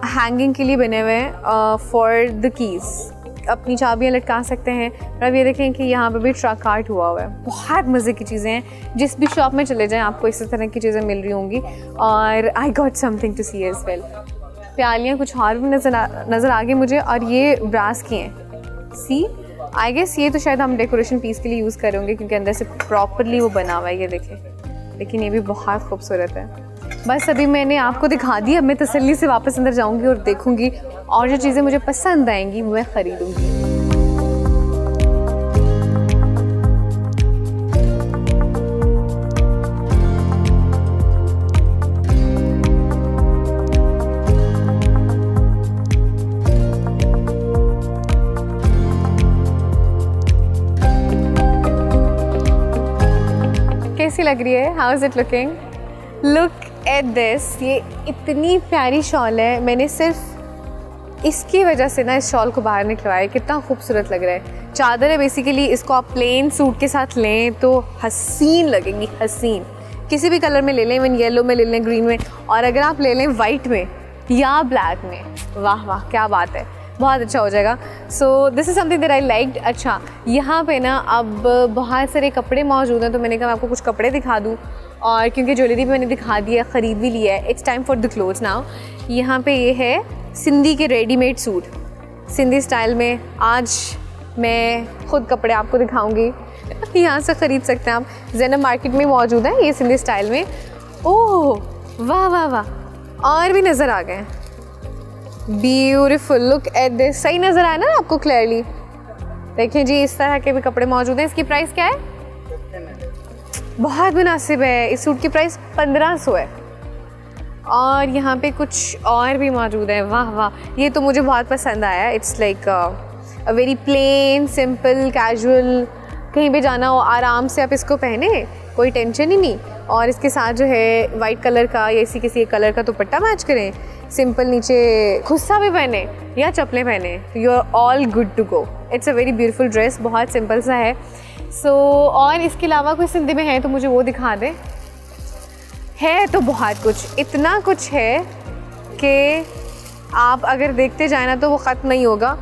हैंगिंग के लिए बने हुए हैं फॉर द कीज़, अपनी चाबियाँ लटका सकते हैं। और अब ये देखें कि यहाँ पे भी ट्रक आर्ट हुआ हुआ है। बहुत मज़े की चीज़ें हैं, जिस भी शॉप में चले जाएं आपको इसी तरह की चीज़ें मिल रही होंगी। और I got something to see as well. प्यालियाँ कुछ और भी नज़र आ गई मुझे, और ये ब्रास की हैं। सी, आई गेस ये तो शायद हम डेकोरेशन पीस के लिए यूज़ करेंगे, क्योंकि अंदर से प्रॉपरली वो बना हुआ है, ये देखें। लेकिन ये भी बहुत खूबसूरत है। बस अभी मैंने आपको दिखा दी, अब मैं तसल्ली से वापस अंदर जाऊंगी और देखूंगी, और जो चीज़ें मुझे पसंद आएंगी मैं ख़रीदूंगी। कैसी लग रही है? How is it looking? Look at this, ये इतनी प्यारी शॉल है। मैंने सिर्फ इसकी वजह से ना इस शॉल को बाहर निकलवाया, कितना खूबसूरत लग रहा है। चादर है बेसिकली, इसको आप प्लेन सूट के साथ लें तो हसीन लगेंगी, हसीन। किसी भी कलर में ले लें, इवन येलो में ले लें, ग्रीन में, और अगर आप ले लें वाइट में या ब्लैक में, वाह वाह क्या बात है, बहुत अच्छा हो जाएगा। सो this is something that I liked. अच्छा, यहाँ पे ना अब बहुत सारे कपड़े मौजूद हैं, तो मैंने कहा मैं आपको कुछ कपड़े दिखा दूँ, और क्योंकि ज्वेलरी भी मैंने दिखा दी है, ख़रीद भी लिया है, it's time for the clothes now. यहाँ पे ये है सिंधी के रेडीमेड सूट, सिंधी स्टाइल में। आज मैं खुद कपड़े आपको दिखाऊंगी। यहाँ से ख़रीद सकते हैं आप। ज़ेनब मार्केट में मौजूद है ये सिंधी स्टाइल में। ओह वाह वाह वाह, और भी नज़र आ गए। Beautiful, look at this. सही नज़र आया ना आपको क्लियरली? देखें जी, इस तरह के भी कपड़े मौजूद हैं। इसकी प्राइस क्या है? बहुत मुनासिब है। इस सूट की प्राइस 1500 है। और यहाँ पे कुछ और भी मौजूद है। वाह वाह, ये तो मुझे बहुत पसंद आया। It's like a very plain simple casual, कहीं भी जाना हो आराम से आप इसको पहने, कोई टेंशन ही नहीं। और इसके साथ जो है वाइट कलर का या इसी किसी कलर का दुपट्टा मैच करें, सिंपल नीचे खुस्सा भी पहने या चप्पलें पहने, तो you are all good to go. It's a very beautiful dress, बहुत सिंपल सा है। सो और इसके अलावा कोई सिंधी में है तो मुझे वो दिखा दे। है तो बहुत कुछ, इतना कुछ है कि आप अगर देखते जाए ना तो वो ख़त्म नहीं होगा।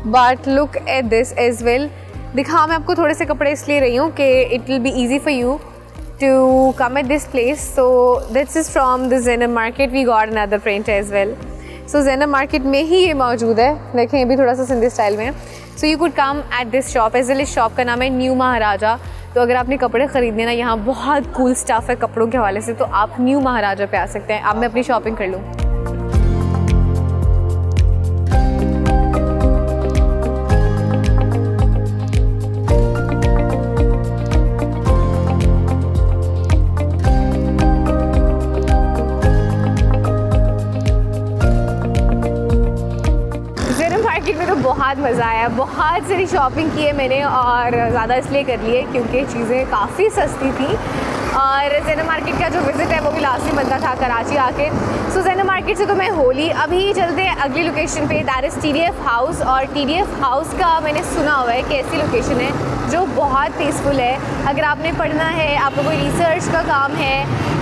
But look at this as well. दिखा मैं आपको थोड़े से कपड़े इसलिए रही हूँ कि it will be easy for you to come at this place. So this is from the Zainab market. We got another print as well. So Zainab market में ही ये मौजूद है। देखें ये भी थोड़ा सा सिंधी स्टाइल में है। So you could come at this shop as well. इस शॉप का नाम है न्यू महाराजा। तो अगर आपने कपड़े ख़रीदने ना, यहाँ बहुत कूल स्टफ़ है कपड़ों के हवाले से, तो आप न्यू महाराजा पे आ सकते हैं। अब मैं अपनी शॉपिंग कर लूँ। बहुत मज़ा आया, बहुत सारी शॉपिंग की है मैंने, और ज़्यादा इसलिए कर लिए क्योंकि चीज़ें काफ़ी सस्ती थी। और ज़ेनब मार्केट का जो विज़िट है वो भी लास्ट में बनता था कराची आके। सो ज़ेनब मार्केट से तो मैं होली। अभी चलते हैं अगली लोकेशन पे, दैट इज़ TDF हाउस। और TDF हाउस का मैंने सुना हुआ है कि ऐसी लोकेशन है जो बहुत पीसफुल है। अगर आपने पढ़ना है, आपको कोई रिसर्च का काम है,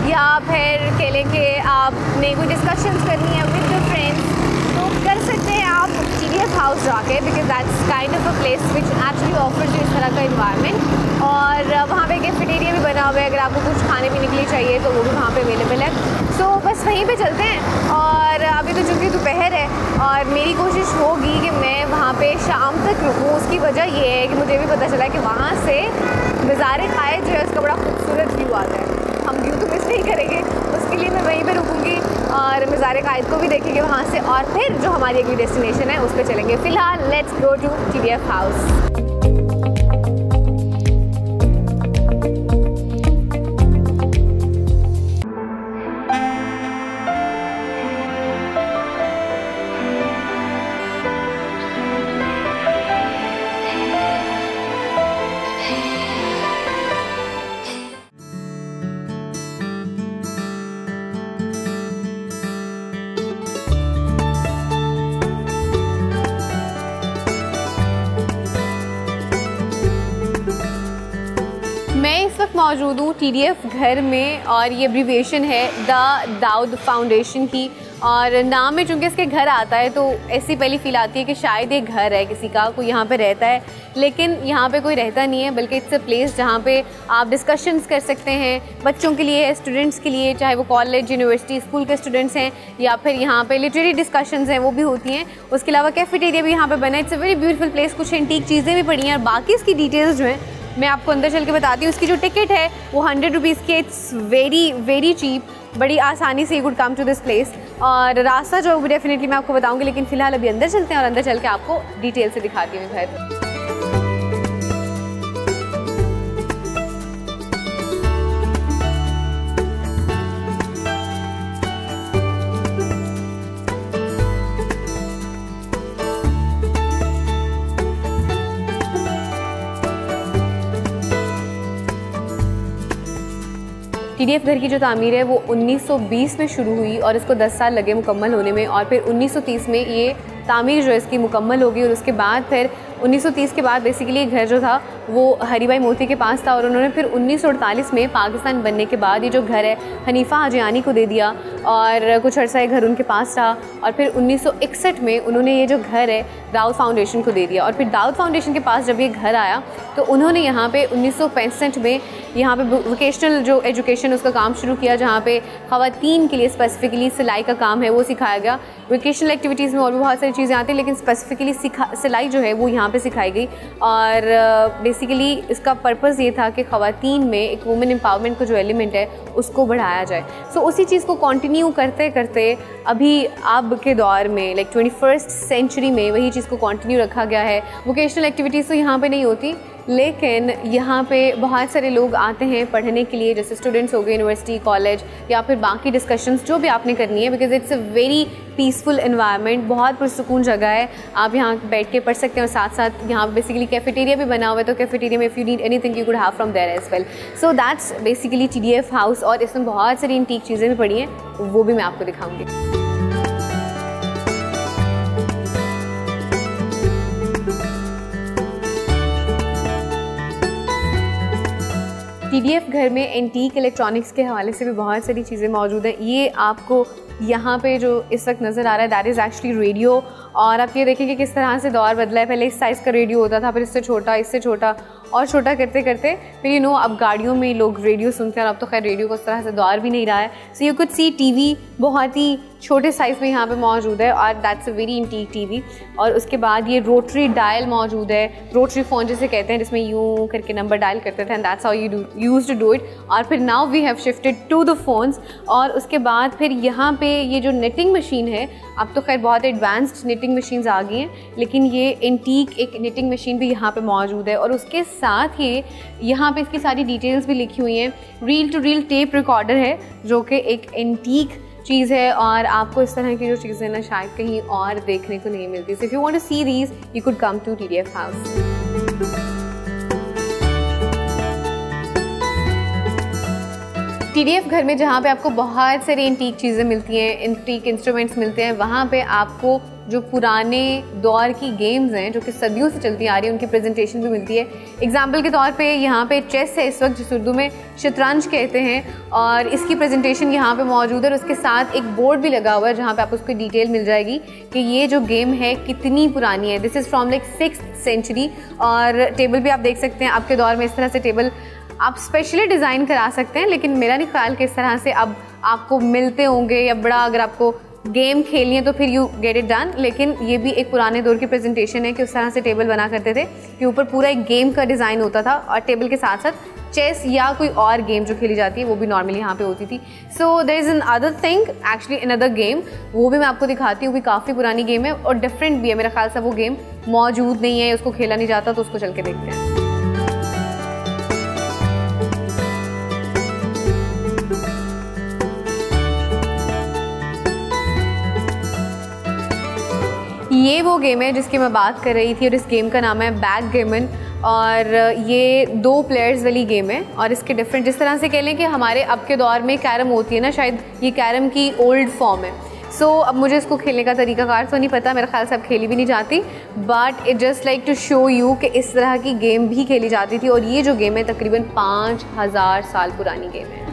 या फिर कह लें कि आपने कोई डिस्कशंस करनी है विद द फ्रेंड्स, तो कर सकते हैं आप TDF हाउस जाके, because that's kind of a place which actually offers इस तरह का इन्वायरमेंट। और वहाँ पे कैफेटेरिया भी बना हुआ है, अगर आपको कुछ खाने पीने के लिए चाहिए तो वो भी वहाँ पे अवेलेबल है। सो बस वहीं पे चलते हैं। और अभी तो चूँकि दोपहर है और मेरी कोशिश होगी कि मैं वहाँ पे शाम तक रुकूँ। उसकी वजह ये है कि मुझे भी पता चला कि वहाँ से मज़ार कायद जो है उसका बड़ा खूबसूरत व्यू आता है। हम व्यू तो मिस नहीं करेंगे, उसके लिए मैं वहीं पे रुकूंगी और मज़ार कायद को भी देखेंगे वहाँ से, और फिर जो हमारी अगली डेस्टिनेशन है उस पर चलेंगे। फ़िलहाल let's go to TDF house. मौजूद हूँ TDF घर में, और ये एब्रीविएशन है द दाऊद फाउंडेशन की। और नाम में चूँकि इसके घर आता है तो ऐसी पहली फील आती है कि शायद ये घर है किसी का, कोई यहाँ पे रहता है, लेकिन यहाँ पे कोई रहता नहीं है, बल्कि इट्स अ प्लेस जहाँ पे आप डिस्कशंस कर सकते हैं। बच्चों के लिए, स्टूडेंट्स के लिए, चाहे वो कॉलेज यूनिवर्सिटी स्कूल के स्टूडेंट्स हैं, या फिर यहाँ पे लिटरेरी डिस्कशंस हैं वो भी होती हैं। उसके अलावा कैफेटेरिया भी यहाँ पर बना है। It's a very beautiful place. कुछ एंटीक चीज़ें भी पड़ी हैं, और बाकी इसकी डिटेल्स जो हैं मैं आपको अंदर चल के बताती हूँ। इसकी जो टिकट है वो 100 रुपीज़ की। It's very very cheap. बड़ी आसानी से you could come to this place, और रास्ता जो है डेफिनेटली मैं आपको बताऊँगी। लेकिन फ़िलहाल अभी अंदर चलते हैं और अंदर चल के आपको डिटेल से दिखाती हूँ घर। TDF घर की जो तामीर है वो 1920 में शुरू हुई और इसको 10 साल लगे मुकम्मल होने में, और फिर 1930 में ये तामीर जो है इसकी मुकम्मल होगी। और उसके बाद फिर 1930 के बाद बेसिकली ये घर जो था वो हरी भाई मोती के पास था, और उन्होंने फिर 1948 में पाकिस्तान बनने के बाद ये जो घर है हनीफा हाजियानी को दे दिया, और कुछ अर्सा ये घर उनके पास रहा। और फिर 1961 में उन्होंने ये जो घर है दाऊद फाउंडेशन को दे दिया। और फिर दाऊद फाउंडेशन के पास जब ये घर आया तो उन्होंने यहाँ पे 1965 में यहाँ पे वोकेशनल जो एजुकेशन उसका काम शुरू किया, जहाँ पे ख़वातीन के लिए स्पेसिफिकली सिलाई का काम है वो सिखाया गया। वोकेशनल एक्टिविटीज़ में और भी बहुत सारी चीज़ें आती हैं, लेकिन स्पेसिफिकली सिलाई जो है वो यहाँ पे सिखाई गई। और बेसिकली इसका पर्पज़ ये था कि ख़वातीन में एक वुमेन एम्पावरमेंट का जो एलिमेंट है उसको बढ़ाया जाए। सो उसी चीज़ को कंटिन्यू करते करते अभी अब के दौर में लाइक 21st सेंचुरी में वही चीज़ को कंटिन्यू रखा गया है। वोकेशनल एक्टिविटीज़ तो यहाँ पे नहीं होती, लेकिन यहाँ पे बहुत सारे लोग आते हैं पढ़ने के लिए, जैसे स्टूडेंट्स हो गए यूनिवर्सिटी, कॉलेज या फिर बाकी डिस्कशंस जो भी आपने करनी है, because it's a very peaceful environment, बहुत पुरसुकून जगह है। आप यहाँ बैठ के पढ़ सकते हैं और साथ साथ यहाँ बेसिकली कैफेटेरिया भी बना हुआ है, तो कैफेटेरिया में if you need anything you could have from there as well. So that's basically TDF house, और इसमें बहुत सारी एंटीक चीज़ें भी पड़ी हैं, वो भी मैं आपको दिखाऊँगी। TDF घर में एंटीक इलेक्ट्रॉनिक्स के हवाले से भी बहुत सारी चीज़ें मौजूद हैं। ये आपको यहाँ पे जो इस वक्त नज़र आ रहा है दैट इज़ एक्चुअली रेडियो, और आप ये देखेंगे किस तरह से दौर बदला है। पहले इस साइज़ का रेडियो होता था, फिर इससे छोटा और छोटा करते करते फिर अब गाड़ियों में लोग रेडियो सुनते हैं, और अब तो खैर रेडियो को उस तरह से दौर भी नहीं रहा है। So you could see TV बहुत ही छोटे साइज़ में यहाँ पे मौजूद है, और that's a very antique TV। और उसके बाद ये रोटरी डायल मौजूद है, रोटरी फ़ोन जिसे कहते हैं, जिसमें यूँ करके नंबर डायल करते थे, and that's how you used to do it. और फिर now we have shifted to the phones. और उसके बाद फिर यहाँ पे ये जो निटिंग मशीन है, अब तो खैर बहुत एडवांस्ड निटिंग मशीन्स आ गई हैं, लेकिन ये एंटीक एक निटिंग मशीन भी यहाँ पे मौजूद है। और उसके साथ ही यहाँ पे इसकी सारी डिटेल्स भी लिखी हुई हैं। Reel to reel tape recorder है, जो कि एक एंटीक चीज़ है, और आपको इस तरह की जो चीज़ें ना शायद कहीं और देखने को नहीं मिलती। So if you want to see these you could come to TDF house. TDF घर में जहाँ पे आपको बहुत सारी एंटीक चीज़ें मिलती हैं, एंटीक इंस्ट्रूमेंट्स मिलते हैं, वहाँ पे आपको जो पुराने दौर की गेम्स हैं जो कि सदियों से चलती आ रही हैं, उनकी प्रेजेंटेशन भी मिलती है। एग्जाम्पल के तौर पे यहाँ पे चेस है इस वक्त, जिस उर्दू में शतरंज कहते हैं, और इसकी प्रेजेंटेशन यहाँ पे मौजूद है। और उसके साथ एक बोर्ड भी लगा हुआ है जहाँ पे आपको उसकी डिटेल मिल जाएगी कि ये जो गेम है कितनी पुरानी है। This is from like 6th century. और टेबल भी आप देख सकते हैं, अब के दौर में इस तरह से टेबल आप स्पेशली डिज़ाइन करा सकते हैं, लेकिन मेरा नहीं ख्याल कि इस तरह से अब आपको मिलते होंगे, या बड़ा अगर आपको गेम खेलनी है तो फिर यू गेट इट डन। लेकिन ये भी एक पुराने दौर की प्रेजेंटेशन है कि उस तरह से टेबल बना करते थे कि ऊपर पूरा एक गेम का डिज़ाइन होता था, और टेबल के साथ साथ चेस या कोई और गेम जो खेली जाती है वो भी नॉर्मली यहाँ पे होती थी। So there is an other thing actually another game, वो भी मैं आपको दिखाती हूँ, भी काफ़ी पुरानी गेम है और डिफरेंट भी है। मेरा ख्याल से वो गेम मौजूद नहीं है, उसको खेला नहीं जाता, तो उसको चल के देखते हैं। ये वो गेम है जिसकी मैं बात कर रही थी, और इस गेम का नाम है बैकगेमन, और ये 2 प्लेयर्स वाली गेम है। और इसके डिफरेंट, जिस तरह से कह लें कि हमारे अब के दौर में कैरम होती है ना, शायद ये कैरम की ओल्ड फॉर्म है। सो अब मुझे इसको खेलने का तरीकाकार तो नहीं पता, मेरा ख्याल से अब खेली भी नहीं जाती, but it just like to show you कि इस तरह की गेम भी खेली जाती थी। और ये जो गेम है तकरीबन 5000 साल पुरानी गेम है।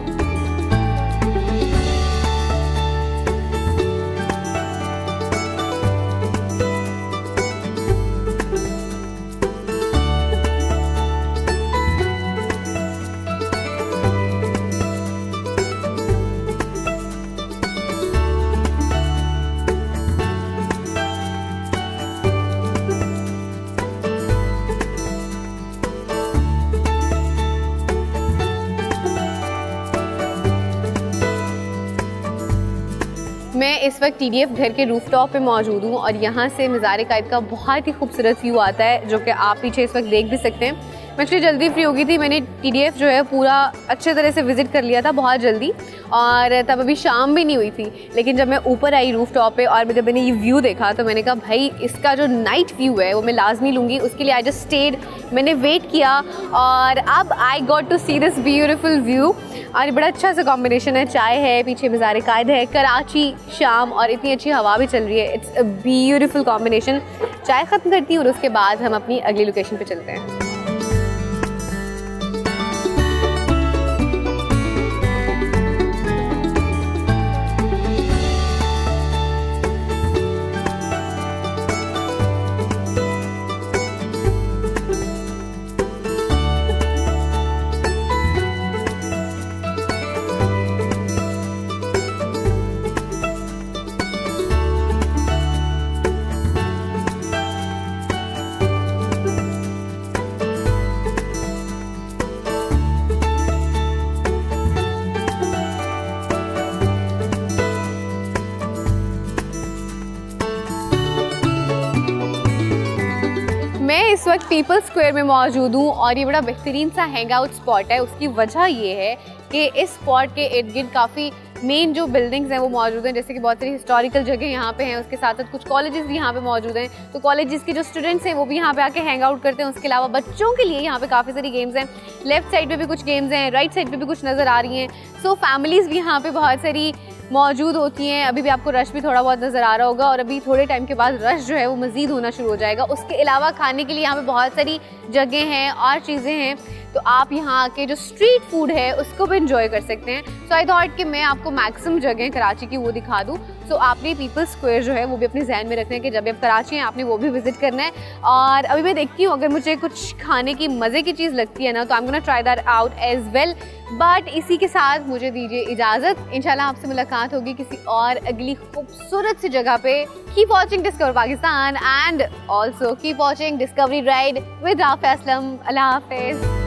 मैं इस वक्त TDF घर के रूफटॉप पे मौजूद हूँ, और यहाँ से मज़ार-ए-कायद का बहुत ही खूबसूरत व्यू आता है, जो कि आप पीछे इस वक्त देख भी सकते हैं। मैं एक्चुअली जल्दी फ्री हो गई थी, मैंने TDF जो है पूरा अच्छे तरह से विज़िट कर लिया था बहुत जल्दी, और तब अभी शाम भी नहीं हुई थी। लेकिन जब मैं ऊपर आई रूफटॉप पे और जब मैंने ये व्यू देखा, तो मैंने कहा भाई इसका जो नाइट व्यू है वो मैं लाजमी लूँगी। उसके लिए आई जस्ट स्टेड, मैंने वेट किया, और अब I got to see this beautiful view. और बड़ा अच्छा सा कॉम्बिनेशन है, चाय है, पीछे मज़ार-ए-कायद है, कराची शाम, और इतनी अच्छी हवा भी चल रही है। It's a beautiful combination. चाय ख़त्म करती हूँ और उसके बाद हम अपनी अगली लोकेशन पे चलते हैं। वक्त पीपल स्क्वायर में मौजूद हूँ और ये बड़ा बेहतरीन सा हैंग आउट स्पॉट है। उसकी वजह ये है कि इस स्पॉट के इर्द गिर्द काफ़ी मेन जो बिल्डिंग्स हैं वो मौजूद हैं, जैसे कि बहुत सारी हिस्टोरिकल जगह यहाँ पे हैं। उसके साथ साथ कुछ कॉलेजेस भी यहाँ पे मौजूद हैं, तो कॉलेजेस के जो स्टूडेंट्स हैं वो भी यहाँ पे आके हैंग आउट करते हैं। उसके अलावा बच्चों के लिए यहाँ पे काफ़ी सारी गेम्स हैं। लेफ्ट साइड पे भी कुछ गेम्स हैं, राइट साइड पे भी कुछ नज़र आ रही हैं। सो फैमिलीज़ भी यहाँ पे बहुत सारी मौजूद होती हैं। अभी भी आपको रश भी थोड़ा बहुत नज़र आ रहा होगा और अभी थोड़े टाइम के बाद रश जो है वो मज़ीद होना शुरू हो जाएगा। उसके अलावा खाने के लिए यहाँ पे बहुत सारी जगह हैं और चीज़ें हैं, तो आप यहाँ आके जो स्ट्रीट फूड है उसको भी इंजॉय कर सकते हैं। सो आई थॉट कि मैं आपको मैक्सिमम जगह कराची की वो दिखा दूँ। सो आपने पीपल स्क्वायर जो है वो भी अपने जहन में रखना है कि जब भी आप कराची हैं आपने वो भी विजिट करना है। और अभी मैं देखती हूँ अगर मुझे कुछ खाने की मज़े की चीज़ लगती है ना तो I am gonna try that out as well. बट इसी के साथ मुझे दीजिए इजाज़त। इंशाल्लाह आपसे मुलाकात होगी किसी और अगली खूबसूरत सी जगह पे। Keep watching Discover Pakistan and also keep watching Discovery Ride with Afia Aslam. अल्लाह हाफिज़।